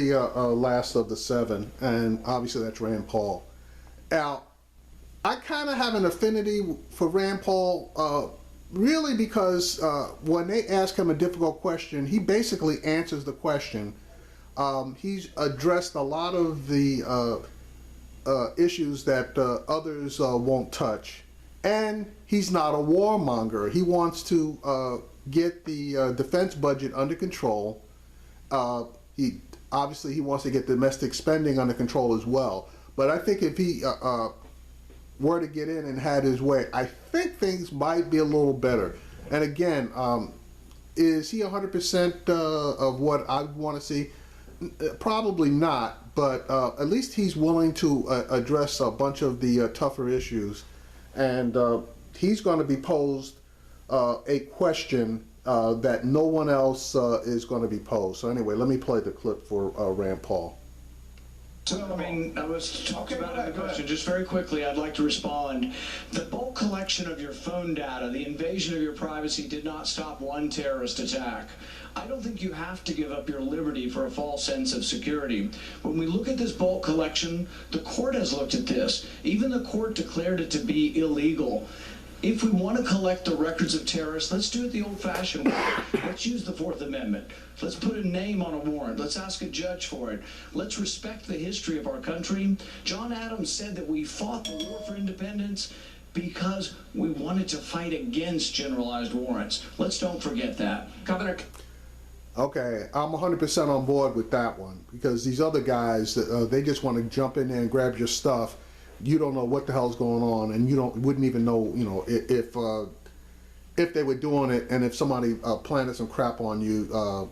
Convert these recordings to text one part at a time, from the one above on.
the last of the seven, and obviously that's Rand Paul. Now, I kind of have an affinity for Rand Paul, really because when they ask him a difficult question, he basically answers the question. He's addressed a lot of the issues that others won't touch, and he's not a warmonger. He wants to get the defense budget under control. He wants to get domestic spending under control as well. But I think if he were to get in and had his way, I think things might be a little better. And again, is he 100% of what I want to see? Probably not, but at least he's willing to address a bunch of the tougher issues. And he's going to be posed a question that no one else is going to be posed. So anyway, let me play the clip for Rand Paul. So, I mean, I was talking about the question. Just very quickly, I'd like to respond. The bulk collection of your phone data, the invasion of your privacy did not stop one terrorist attack. I don't think you have to give up your liberty for a false sense of security. When we look at this bulk collection, the court has looked at this. Even the court declared it to be illegal. If we want to collect the records of terrorists, let's do it the old-fashioned way. Let's use the Fourth Amendment. Let's put a name on a warrant. Let's ask a judge for it. Let's respect the history of our country. John Adams said that we fought the war for independence because we wanted to fight against generalized warrants. Let's don't forget that. Governor. Okay, I'm 100% on board with that one, because these other guys, they just want to jump in there and grab your stuff. You don't know what the hell's going on, and you wouldn't even know, if they were doing it, and if somebody planted some crap on you,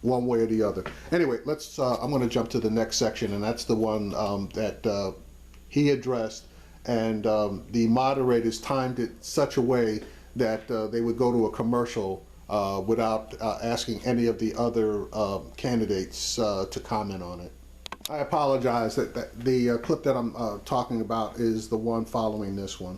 one way or the other. Anyway, let's. I'm going to jump to the next section, and that's the one that he addressed, and the moderators timed it such a way that they would go to a commercial without asking any of the other candidates to comment on it. I apologize that the clip that I'm talking about is the one following this one.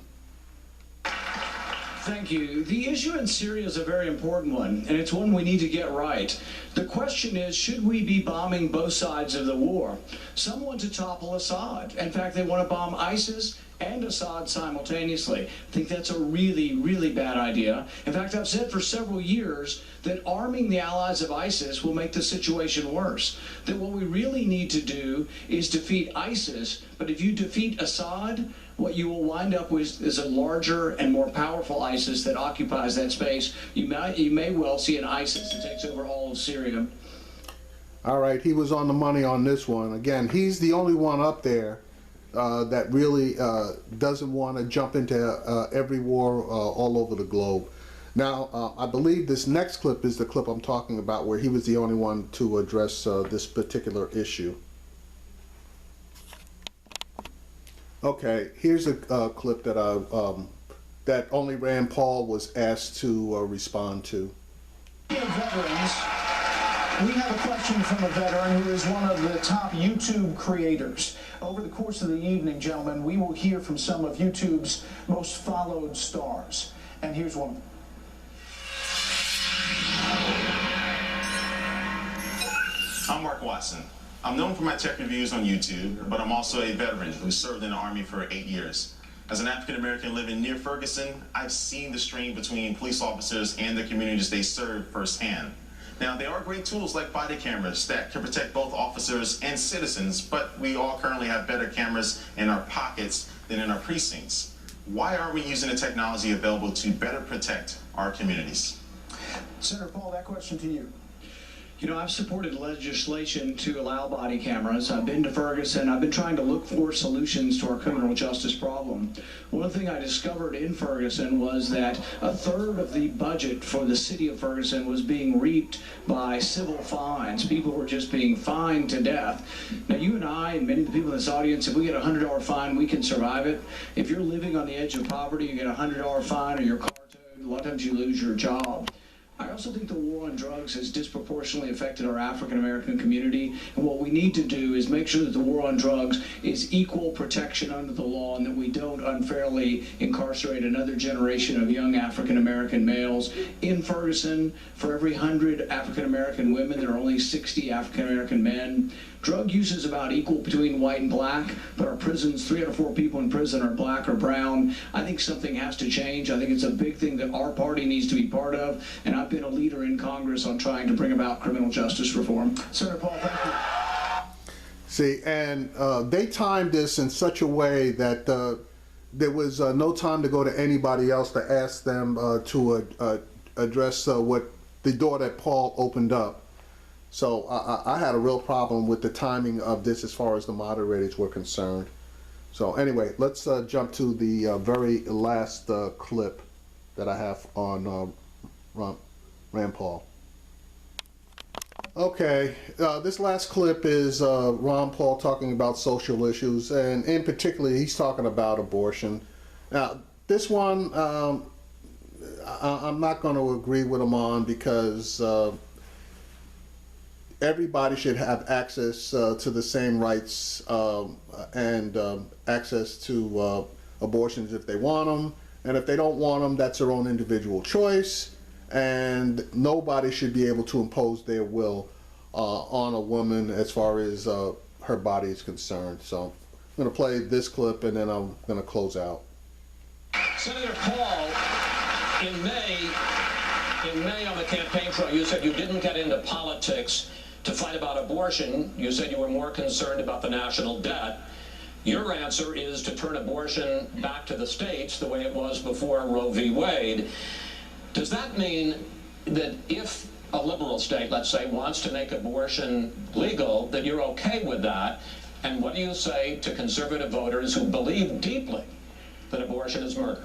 Thank you. The issue in Syria is a very important one, and it's one we need to get right. The question is, should we be bombing both sides of the war? Some want to topple Assad. In fact, they want to bomb ISIS and Assad simultaneously. I think that's a really, really bad idea. In fact, I've said for several years that arming the allies of ISIS will make the situation worse. That what we really need to do is defeat ISIS, but if you defeat Assad, what you will wind up with is a larger and more powerful ISIS that occupies that space. You may well see an ISIS that takes over all of Syria. All right, he was on the money on this one. Again, he's the only one up there that really doesn't want to jump into every war all over the globe. Now, I believe this next clip is the clip I'm talking about, where he was the only one to address this particular issue. Okay, here's a clip that that only Rand Paul was asked to respond to. Veterans, we have a question from a veteran who is one of the top YouTube creators. Over the course of the evening, gentlemen, we will hear from some of YouTube's most followed stars. And here's one. I'm Mark Watson. I'm known for my tech reviews on YouTube, but I'm also a veteran who served in the Army for 8 years. As an African American living near Ferguson, I've seen the strain between police officers and the communities they serve firsthand. Now, there are great tools like body cameras that can protect both officers and citizens, but we all currently have better cameras in our pockets than in our precincts. Why aren't we using the technology available to better protect our communities? Senator Paul, that question to you. You know, I've supported legislation to allow body cameras. I've been to Ferguson. I've been trying to look for solutions to our criminal justice problem. One thing I discovered in Ferguson was that a third of the budget for the city of Ferguson was being reaped by civil fines. People were just being fined to death. Now, you and I and many of the people in this audience, if we get a $100 fine, we can survive it. If you're living on the edge of poverty, you get a $100 fine or your car towed, a lot of times you lose your job. I also think the war on drugs has disproportionately affected our African American community, and what we need to do is make sure that the war on drugs is equal protection under the law and that we don't unfairly incarcerate another generation of young African American males. In Ferguson, for every 100 African American women, there are only 60 African American men. Drug use is about equal between white and black, but our prisons, 3 out of 4 people in prison are black or brown. I think something has to change. I think it's a big thing that our party needs to be part of, and I've been a leader in Congress on trying to bring about criminal justice reform. Senator Paul, thank you. See, and they timed this in such a way that there was no time to go to anybody else to ask them to address what the door that Paul opened up. So I had a real problem with the timing of this as far as the moderators were concerned. So anyway, let's jump to the very last clip that I have on Rand Paul. Okay, this last clip is Ron Paul talking about social issues, and in particular, he's talking about abortion. Now, this one, I'm not going to agree with him on because everybody should have access to the same rights and access to abortions if they want them. And if they don't want them, that's their own individual choice. And nobody should be able to impose their will on a woman as far as her body is concerned. So I'm going to play this clip and then I'm going to close out. Senator Paul, in May on the campaign trail, you said you didn't get into politics to fight about abortion. You said you were more concerned about the national debt. Your answer is to turn abortion back to the states the way it was before Roe v. Wade. Does that mean that if a liberal state, let's say, wants to make abortion legal, that you're okay with that? And what do you say to conservative voters who believe deeply that abortion is murder?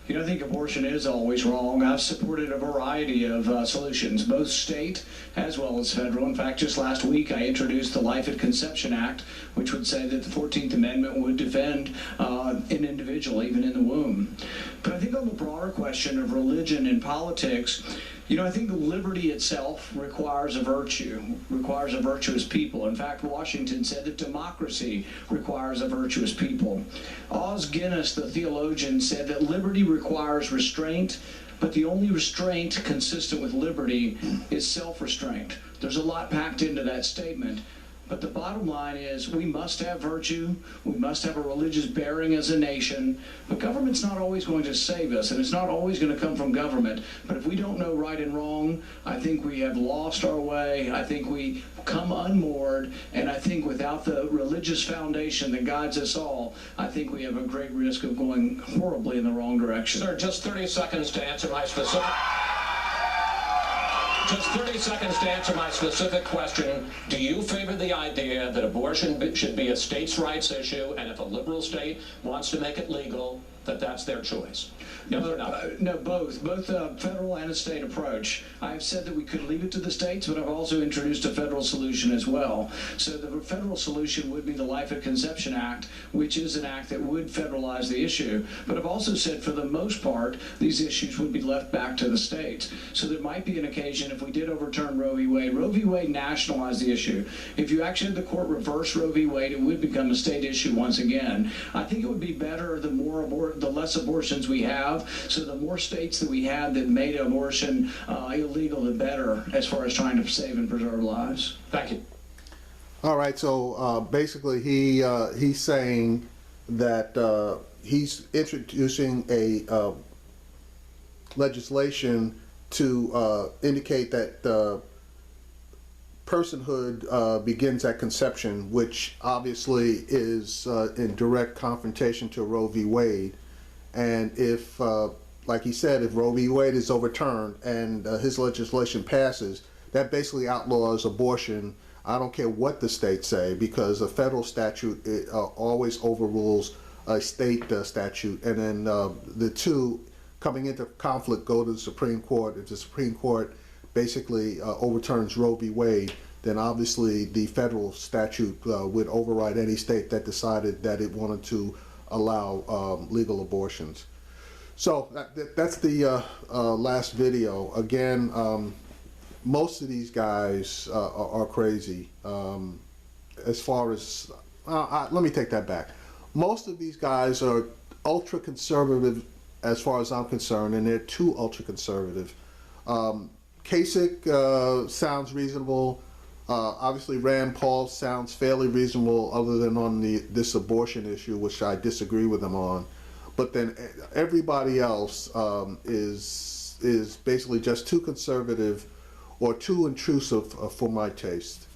You know, I think abortion is always wrong. I've supported a variety of solutions, both state as well as federal. In fact, just last week I introduced the Life at Conception Act, which would say that the 14th Amendment would defend an individual even in the womb. But I think on the broader question of religion and politics, you know, I think liberty itself requires a virtue, requires a virtuous people. In fact, Washington said that democracy requires a virtuous people. Os Guinness, the theologian, said that liberty requires restraint, but the only restraint consistent with liberty is self-restraint. There's a lot packed into that statement. But the bottom line is we must have virtue, we must have a religious bearing as a nation, but government's not always going to save us, and it's not always going to come from government. But if we don't know right and wrong, I think we have lost our way, I think we come unmoored, and I think without the religious foundation that guides us all, I think we have a great risk of going horribly in the wrong direction. Sir, just 30 seconds to answer my specific... Just 30 seconds to answer my specific question. Do you favor the idea that abortion should be a states' rights issue, and if a liberal state wants to make it legal, that that's their choice? Yes or no? No, both a federal and a state approach. I've said that we could leave it to the states, but I've also introduced a federal solution as well. So the federal solution would be the Life at Conception Act, which is an act that would federalize the issue. But I've also said for the most part, these issues would be left back to the states. So there might be an occasion if we did overturn Roe v. Wade nationalized the issue. If you actually had the court reverse Roe v. Wade, it would become a state issue once again. I think it would be better the less abortions we have. So the more states that we had that made abortion illegal, the better as far as trying to save and preserve lives. Thank you. All right, so basically he's saying that he's introducing a legislation to indicate that personhood begins at conception, which obviously is in direct confrontation to Roe v. Wade. And if, like he said, if Roe v. Wade is overturned and his legislation passes, that basically outlaws abortion. I don't care what the states say, because a federal statute always overrules a state statute. And then the two coming into conflict go to the Supreme Court. If the Supreme Court basically overturns Roe v. Wade, then obviously the federal statute would override any state that decided that it wanted to allow legal abortions. So that's the last video. Again, most of these guys are crazy. As far as, let me take that back. Most of these guys are ultra conservative as far as I'm concerned, and they're too ultra conservative. Kasich sounds reasonable. Obviously, Rand Paul sounds fairly reasonable, other than on this abortion issue, which I disagree with him on. But then everybody else is basically just too conservative or too intrusive for my taste.